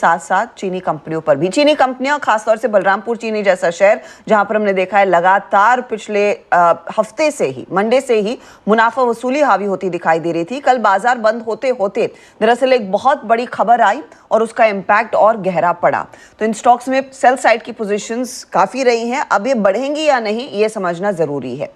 साथ साथ चीनी कंपनियों पर भी। चीनी कंपनियां, खासतौर से बलरामपुर चीनी जैसा शहर जहां पर हमने देखा है लगातार पिछले हफ्ते से ही, मंडे से ही मुनाफा वसूली हावी होती दिखाई दे रही थी। कल बाजार बंद होते होते दरअसल एक बहुत बड़ी खबर आई और उसका इम्पैक्ट और गहरा पड़ा। तो इन स्टॉक्स में सेल साइड की पोजीशंस काफी रही हैं। अब ये बढ़ेंगी या नहीं, ये समझना जरूरी है।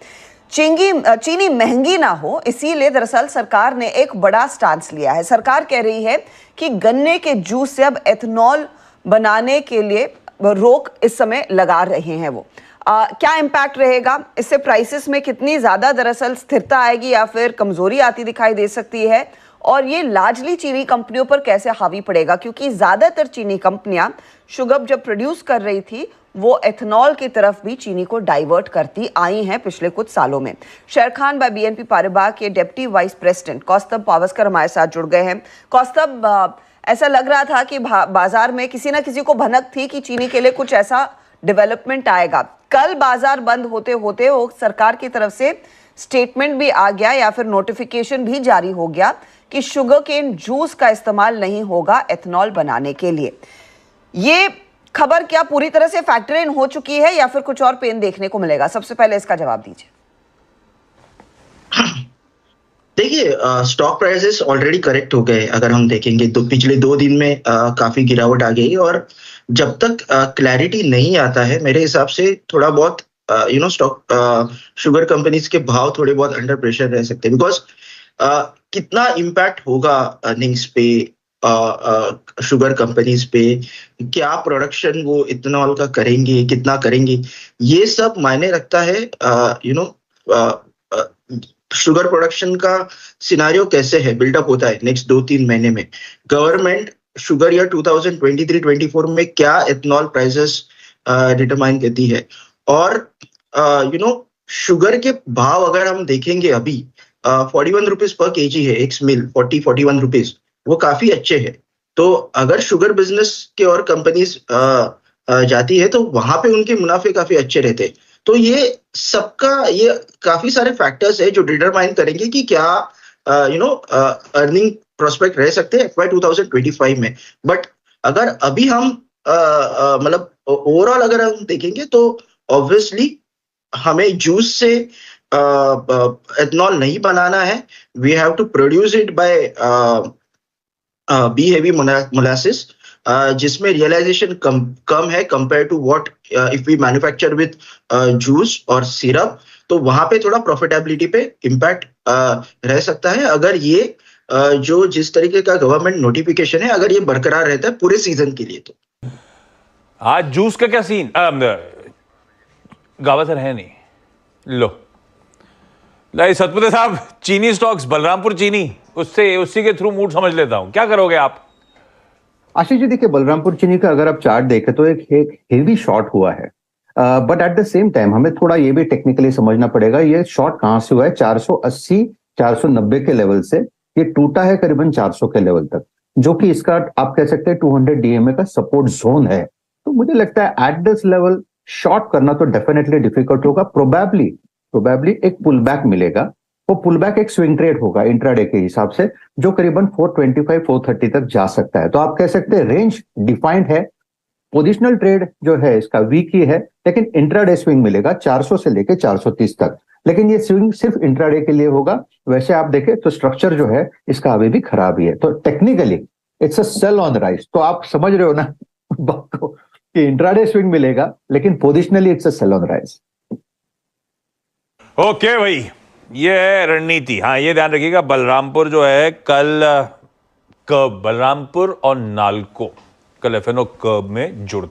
चीनी महंगी ना हो, इसीलिए दरअसल सरकार ने एक बड़ा स्टांस लिया है। सरकार कह रही है कि गन्ने के जूस से अब एथेनॉल बनाने के लिए रोक इस समय लगा रहे हैं वो। क्या इम्पैक्ट रहेगा, इससे प्राइसेस में कितनी ज्यादा दरअसल स्थिरता आएगी या फिर कमजोरी आती दिखाई दे सकती है, और ये लार्जली चीनी कंपनियों पर कैसे हावी पड़ेगा, क्योंकि ज्यादातर चीनी कंपनियां शुगर जब प्रोड्यूस कर रही थी वो एथेनॉल की तरफ भी चीनी को डाइवर्ट करती आई हैं पिछले कुछ सालों में। शेर खान बाय बीएनपी पारिबा के deputy vice president Kaustubh Pawaskar हमारे साथ जुड़ गए हैं। कौस्तभ, ऐसा लग रहा था कि बाजार में किसी ना किसी को भनक थी कि चीनी के लिए कुछ ऐसा डेवलपमेंट आएगा। कल बाजार बंद होते होते वो सरकार की तरफ से स्टेटमेंट भी आ गया या फिर नोटिफिकेशन भी जारी हो गया कि शुगर केन जूस का इस्तेमाल नहीं होगा एथेनॉल बनाने के लिए। ये खबर क्या पूरी तरह से फैक्टर इन हो चुकी है या फिर कुछ और पेन देखने को मिलेगा? सबसे पहले इसका जवाब दीजिए। देखिए, स्टॉक प्राइसेस ऑलरेडी करेक्ट हो गए। अगर हम देखेंगे तो पिछले 2 दिन में काफी गिरावट आ गई, और जब तक क्लैरिटी नहीं आता है मेरे हिसाब से थोड़ा बहुत स्टॉक शुगर कंपनीज के भाव थोड़े बहुत अंडर प्रेशर रह सकते हैं। बिकॉज कितना इम्पैक्ट होगा अर्निंग्स पे, शुगर कंपनीज पे, क्या प्रोडक्शन वो इथेनॉल का करेंगे, कितना करेंगे, ये सब मायने रखता है। शुगर प्रोडक्शन का सिनारियो कैसे है, बिल्डअप होता है नेक्स्ट 2-3 महीने में। गवर्नमेंट शुगर ईयर 2023-24 में क्या इथेनॉल प्राइसेस डिटरमाइन करती है, और शुगर के भाव अगर हम देखेंगे अभी 41 रुपीज पर केजी है, एक्स मिल 40-41 रुपीज, वो काफी अच्छे हैं। तो अगर शुगर बिजनेस के और कंपनीज जाती है तो वहां पे उनके मुनाफे काफी अच्छे रहते हैं। तो ये काफी सारे फैक्टर्स है जो डिटरमाइन करेंगे कि क्या अर्निंग प्रोस्पेक्ट रह सकते हैं FY 2025 में। बट अगर अभी हम मतलब ओवरऑल अगर हम देखेंगे तो ऑब्वियसली हमें जूस से एथेनॉल नहीं बनाना है। We have to produce it by B heavy molasses, जिसमें रियलाइजेशन कम है compare to what if we manufacture with juice और सिरप। तो वहां पे थोड़ा प्रॉफिटेबिलिटी पे इम्पैक्ट रह सकता है अगर ये जिस तरीके का गवर्नमेंट नोटिफिकेशन है अगर ये बरकरार रहता है पूरे सीजन के लिए। तो आज जूस का क्या सीन? गावसर है नहीं, लो सतपुते साहब, चीनी स्टॉक्स, बलरामपुर चीनी, उसी के थ्रू मूड समझ लेता हूं, क्या करोगे आप? आशीष जी, देखिए बलरामपुर चीनी का अगर आप चार्ट देखें तो एक हेवी शॉर्ट हुआ है, but at the same time हमें थोड़ा ये भी टेक्निकली समझना पड़ेगा ये शॉर्ट कहां से हुआ है। 480-490 के लेवल से ये टूटा है करीबन 400 के लेवल तक, जो कि इसका आप कह सकते हैं 200 DMA का सपोर्ट जोन है। तो मुझे लगता है एट दिस लेवल शॉर्ट करना तो डेफिनेटली डिफिकल्ट होगा। प्रोबेबली एक पुल बैक मिलेगा। वो पुल बैक एक स्विंग ट्रेड होगा इंट्राडे के हिसाब से, जो करीबन 425-430 तक जा सकता है। तो आप कह सकते हैं रेंज डिफाइंड है। पोजिशनल ट्रेड जो है इसका वीक ही है, लेकिन इंट्राडे स्विंग मिलेगा 400 से लेके 430 तक। लेकिन ये स्विंग सिर्फ इंट्राडे के लिए होगा। वैसे आप देखें तो स्ट्रक्चर जो है इसका अभी भी खराब ही है। तो technically it's a sell on rise. तो आप समझ रहे हो ना कि इंट्राडे स्विंग मिलेगा, लेकिन positionally it's a sell on rise. Okay भाई, ये है रणनीति। हाँ, ये ध्यान रखिएगा, बलरामपुर जो है कल कर्व, बलरामपुर और नालको कल FNO कर्व में जुड़ता